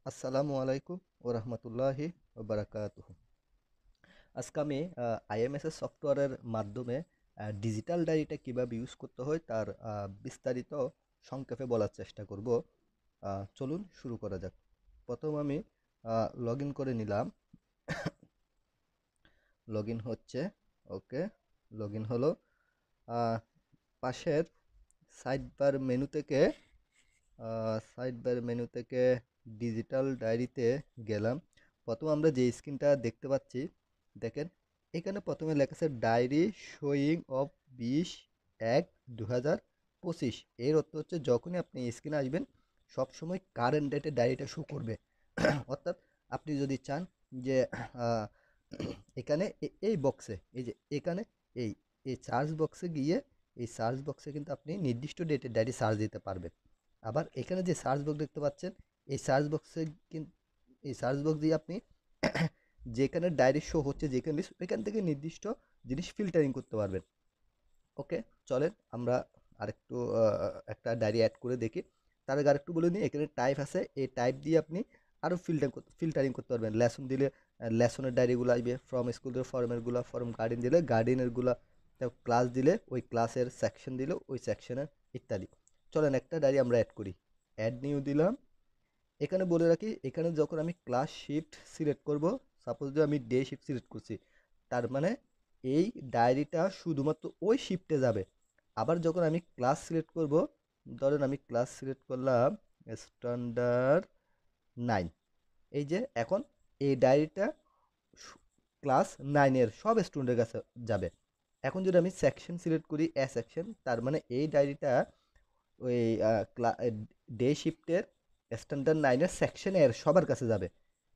আসসালামু আলাইকুম ও রহমতুল্লাহি ও বারাকাতুহু। আজকে আমি আইএমএস এর সফটওয়্যারের মাধ্যমে ডিজিটাল ডায়েরিটা কিভাবে ইউজ করতে হয় তার বিস্তারিত সংক্ষেপে বলার চেষ্টা করব। চলুন শুরু করা যাক। প্রথম আমি লগ ইন করে নিলাম। লগ ইন হচ্ছে। ওকে, লগ ইন হলো। আহ, পাশের সাইড বার মেনু থেকে ডিজিটাল ডায়েরিতে গেলাম। প্রথম আমরা যে স্ক্রিনটা দেখতে পাচ্ছি, দেখেন এখানে প্রথমে লেখা আছে ডায়েরি শোয়িং অফ 20/1/2025। এর অর্থ হচ্ছে যখনই আপনি স্ক্রিনে আসবেন সবসময় কারেন্ট ডেটে ডায়েরিটা শো করবে। অর্থাৎ আপনি যদি চান যে আহ, এখানে এই বক্সে, এই যে এখানে এই এই সার্চ বক্সে গিয়ে এই সার্চ বক্সে কিন্তু আপনি নির্দিষ্ট ডেটের ডায়েরি সার্চ দিতে পারবেন। আবার এখানে যে সার্চ বক্স দেখতে পাচ্ছেন, এই সার্চ বক্সে কিন্তু এই সার্চ বক্স দিয়ে আপনি যেখানে ডায়েরি শো হচ্ছে, যেখানে এখান থেকে নির্দিষ্ট জিনিস ফিল্টারিং করতে পারবেন। ওকে, চলেন আমরা আরেকটু একটা ডায়েরি অ্যাড করে দেখি। তার আগে আরেকটু বলে নিই, এখানে টাইপ আছে, এই টাইপ দিয়ে আপনি আরও ফিল্টারিং করতে পারবেন। লেসন দিলে লেসনের ডায়েরিগুলো আসবে, ফ্রম স্কুল দিলে ফরমেরগুলো, ফরম গার্ডেন দিলে গার্ডেনেরগুলো, ক্লাস দিলে ওই ক্লাসের সেকশন দিলে ওই সেকশনের, ইত্যাদি। চলেন একটা ডায়েরি আমরা অ্যাড করি। অ্যাড নিউ দিলাম। এখানে বলে রাখি, এখানে যখন আমি ক্লাস শিফট সিলেক্ট করব, সাপোজ যে আমি ডে শিফট সিলেক্ট করছি, তার মানে এই ডায়েরিটা শুধুমাত্র ওই শিফটে যাবে। আবার যখন আমি ক্লাস সিলেক্ট করব, ধরেন আমি ক্লাস সিলেক্ট করলাম স্ট্যান্ডার্ড 9, এই যে এখন এই ডায়েরিটা ক্লাস 9-এর সব স্টুডেন্টের কাছে যাবে। এখন যদি আমি সেকশন সিলেক্ট করি এ সেকশন, তার মানে এই ডায়েরিটা ওই ডে শিফটের স্ট্যান্ডার্ড 9-এর সেকশনের সবার কাছে যাবে।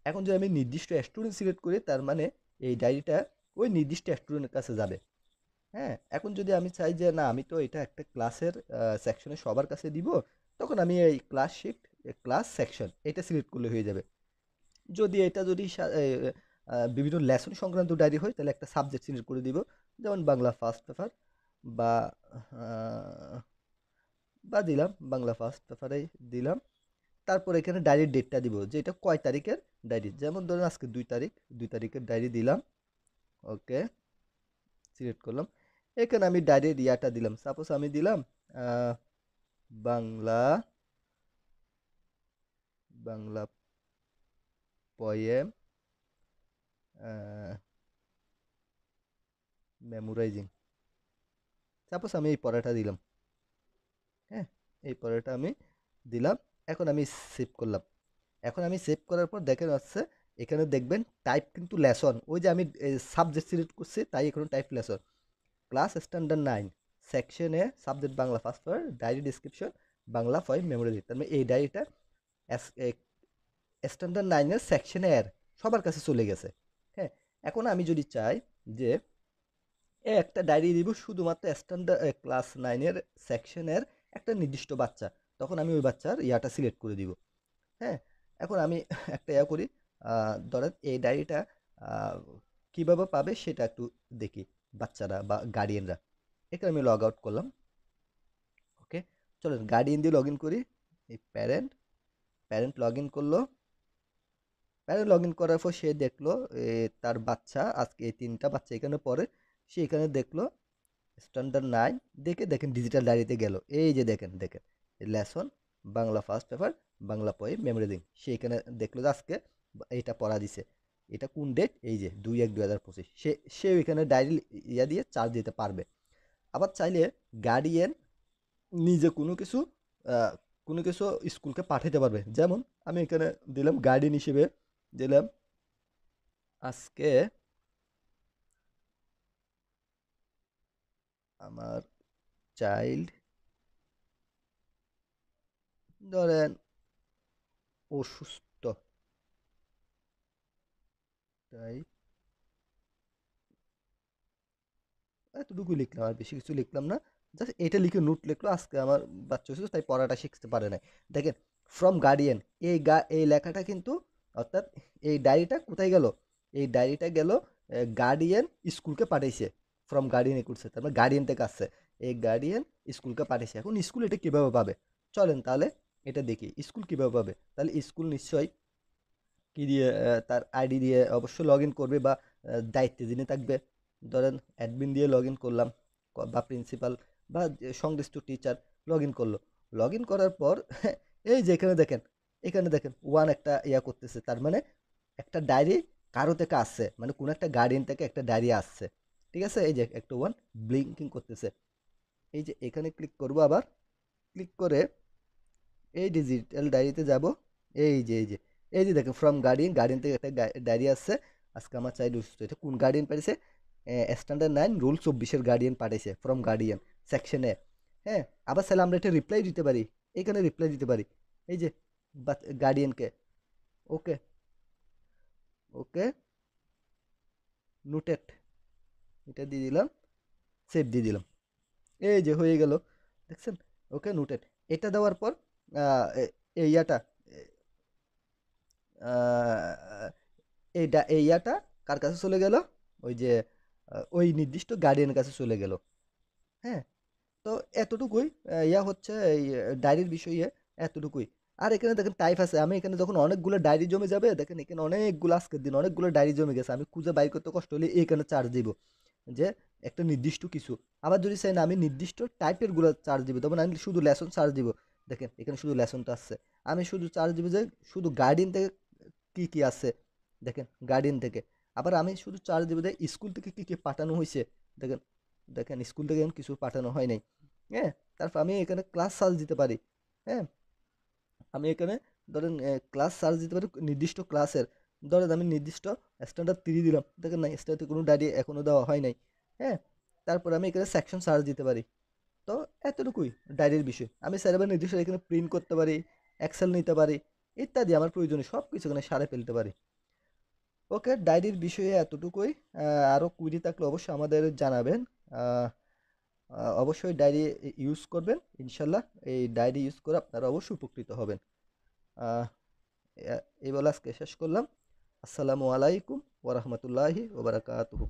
এখন যদি আমি নির্দিষ্ট স্টুডেন্ট সিলেক্ট করি, তার মানে এই ডায়েরিটা ওই নির্দিষ্ট স্টুডেন্টের কাছে যাবে। হ্যাঁ, এখন যদি আমি চাই যে না, আমি তো এটা একটা ক্লাসের সেকশনে সবার কাছে দিব, তখন আমি এই ক্লাস শিফট ক্লাস সেকশন এটা সিলেক্ট করলে হয়ে যাবে। যদি এটা যদি বিভিন্ন লেসন সংক্রান্ত ডায়েরি হয়, তাহলে একটা সাবজেক্ট সিলেক্ট করে দিব, যেমন বাংলা ফার্স্ট পেপার, বা আহ, বা দিলাম বাংলা ফার্স্ট পেপারেই দিলাম। তারপর এখানে ডায়েরির ডেটটা দিব, যে এটা কয় তারিখের ডায়েরি, যেমন ধরুন আজকে 2 তারিখ, 2 তারিখের ডায়েরি দিলাম। ওকে, সিলেক্ট করলাম। এখানে আমি ডায়েরির ইয়াটা দিলাম, সাপোজ আমি দিলাম আহ, Bangla Bangla poem memorizing, suppose আমি এই পড়াটা দিলাম। হ্যাঁ, এই পড়াটা আমি দিলাম। এখন আমি সেভ করলাম। এখন আমি সেভ করার পর দেখেন হচ্ছে, এখানে দেখবেন টাইপ কিন্তু লেসন, ওই যে আমি সাবজেক্ট সিলেক্ট করছি তাই এখানে টাইপ লেসন। ক্লাস স্ট্যান্ডার্ড 9 সেকশনে subject Bangla first paper, diary description Bangla ফয়েম মেমোরি। তার মানে এই ডায়েরিটা স্ট্যান্ডার্ড 9-এর সেকশনে এর সবার কাছে চলে গেছে। হ্যাঁ, এখন আমি যদি চাই যে একটা ডায়েরি দিব শুধুমাত্র স্ট্যান্ডার্ড ক্লাস 9-এর সেকশনের একটা নির্দিষ্ট বাচ্চা, তখন আমি ওই বাচ্চার ইয়াটা সিলেক্ট করে দিব। হ্যাঁ, এখন আমি একটা ইয়া করি, ধরেন এই ডায়েরিটা আহ, কিভাবে পাবে সেটা একটু দেখি, বাচ্চারা বা গার্ডিয়ানরা। এখানে আমি লগ আউট করলাম। ওকে, চলেন গার্ডিয়ান দিয়ে লগ ইন করি। এই প্যারেন্ট, প্যারেন্ট লগ ইন করলো। প্যারেন্ট লগ ইন করার পর সে দেখলো তার বাচ্চা, আজকে এই 3টা বাচ্চা এখানে পড়ে। সে এখানে দেখলো স্ট্যান্ডার্ড 9, দেখে দেখেন ডিজিটাল ডায়েরিতে গেল। এই যে দেখেন দেখেন lesson Bangla first paper Bangla poem memorizing, সে এখানে দেখলো যে আজকে এইটা পড়া দিছে। এটা কোন ডেট, এই যে 2/1/2025। সে এখানে ডায়েরি ইয়া দিয়ে চার্জ দিতে পারবে। আবার চাইলে গার্ডিয়ান নিজে আহ, কোনো কিছু স্কুলকে পাঠাতে পারবে। যেমন আমি এখানে দিলাম গার্ডিয়ান হিসেবে, দিলাম আজকে আমার চাইল্ড, ধরেন অসুস্থ, তাই এতটুকু লিখলাম, আর বেশি কিছু লিখলাম না। জাস্ট এটা লিখে নোট লিখলো, আজকে আমার বাচ্চা অসুস্থ তাই পড়াটা শিখতে পারে না। দেখেন, ফ্রম গার্ডিয়ান, এই লেখাটা কিন্তু, অর্থাৎ এই ডায়েরিটা কোথায় গেল, এই ডায়েরিটা গেল গার্ডিয়ান স্কুলকে পাঠাইছে। ফ্রম গার্ডিয়ান করছে, তার মানে গার্ডিয়ান থেকে আসছে। এই গার্ডিয়ান স্কুলকে পাঠাইছে। এখন স্কুল এটা কিভাবে পাবে, চলেন তাহলে এটা দেখি স্কুল কিভাবে পাবে। তাহলে স্কুল নিশ্চয়ই কি দিয়ে তার আইডি দিয়ে অবশ্যই লগ ইন করবে বা দায়িত্বে যিনি থাকবে, ধরেন অ্যাডমিন দিয়ে লগ ইন করলাম বা প্রিন্সিপাল বা যে সংশ্লিষ্ট টিচার লগ ইন করলো। লগ ইন করার পর এই যে এখানে দেখেন ওয়ান একটা ইয়া করতেছে, তার মানে একটা ডায়েরি কারো থেকে আসছে, মানে কোনো একটা গার্ডিয়ান থেকে একটা ডায়েরি আসছে। ঠিক আছে, এই যে একটা ওয়ান ব্লিঙ্কিং করতেছে। এই যে এখানে ক্লিক করব, আবার ক্লিক করে এই ডিজিটাল ডায়েরিতে যাব। এই যে দেখেন ফ্রম গার্ডিয়ান, গার্ডিয়ান থেকে একটা ডায়েরি আসছে। আজকে আমার চাই দুষ্ট, এটা কোন গার্ডিয়ান পাঠিয়েছে? স্ট্যান্ডার্ড 9 রুল 24-এর গার্ডিয়ান পাঠিয়েছে ফ্রম গার্ডিয়ান সেকশনে। হ্যাঁ, আবার চাইলে আমরা এটা রিপ্লাই দিতে পারি, এখানে রিপ্লাই দিতে পারি। এই যে গার্ডিয়ানকে, ওকে ওকে নোটেড, এটা দিয়ে দিলাম, সেভ দিয়ে দিলাম। এই যে হয়ে গেল, দেখছেন? ওকে নোটেড। এটা দেওয়ার পর এই ইয়াটা আহ, এই ইয়াটা কার কাছে চলে গেল? ওই যে ওই নির্দিষ্ট গার্ডিয়ানের কাছে চলে গেল। হ্যাঁ, তো এতটুকুই ইয়া হচ্ছে এই ডায়েরির বিষয়ে, এতটুকুই। আর এখানে দেখেন টাইপ আছে, আমি এখানে যখন অনেকগুলো ডায়েরি জমে যাবে, দেখেন এখানে অনেকগুলো আজকের দিন অনেকগুলো ডায়েরি জমে গেছে, আমি খুঁজে বাইর করতে কষ্ট হলে এখানে চার্জ দিব যে একটা নির্দিষ্ট কিছু। আবার যদি চাই না আমি নির্দিষ্ট টাইপের গুলো চার্জ দিব, তখন আমি শুধু লেসন চার্জ দিব। দেখেন এখানে শুধু লেসনটা আসছে, আমি শুধু চার্জ দিব যে শুধু গার্ডিয়ান থেকে কি কি আছে। দেখেন গার্ডিয়ান থেকে। আবার আমি শুধু চার্জ দিব যে স্কুল থেকে কি কি পাঠানো হয়েছে। দেখেন, দেখেন স্কুল থেকে এখন কিছু পাঠানো হয় নাই। হ্যাঁ, তারপর আমি এখানে ক্লাস সার্চ দিতে পারি। হ্যাঁ, আমি এখানে ধরেন ক্লাস সার্চ দিতে পারি নির্দিষ্ট ক্লাসের। ধরেন আমি নির্দিষ্ট স্ট্যান্ডার্ড 3 দিলাম, দেখেন না স্ট্যান্ডার্ড কোনো ডায়রি এখনো দেওয়া হয় নাই। হ্যাঁ, তারপর আমি এখানে সেকশন সার্চ দিতে পারি। তো এতটুকুই ডায়েরির বিষয়। আমি স্যার নির্দিষ্ট এখানে প্রিন্ট করতে পারি, এক্সেল নিতে পারি, ইত্যাদি আমার প্রয়োজনীয় সব কিছু এখানে সারে ফেলতে পারি। ওকে, ডায়েরির বিষয়ে এতটুকুই। আরও কুইরি থাকলে অবশ্যই আমাদের জানাবেন। আহ, অবশ্যই ডায়েরি ইউজ করবেন ইনশাল্লাহ। এই ডায়েরি ইউজ করে আপনারা অবশ্যই উপকৃত হবেন। আহ, এই বলে আজকে শেষ করলাম। আসসালামু আলাইকুম ওরহমতুল্লাহি ওবরাকাতুহু।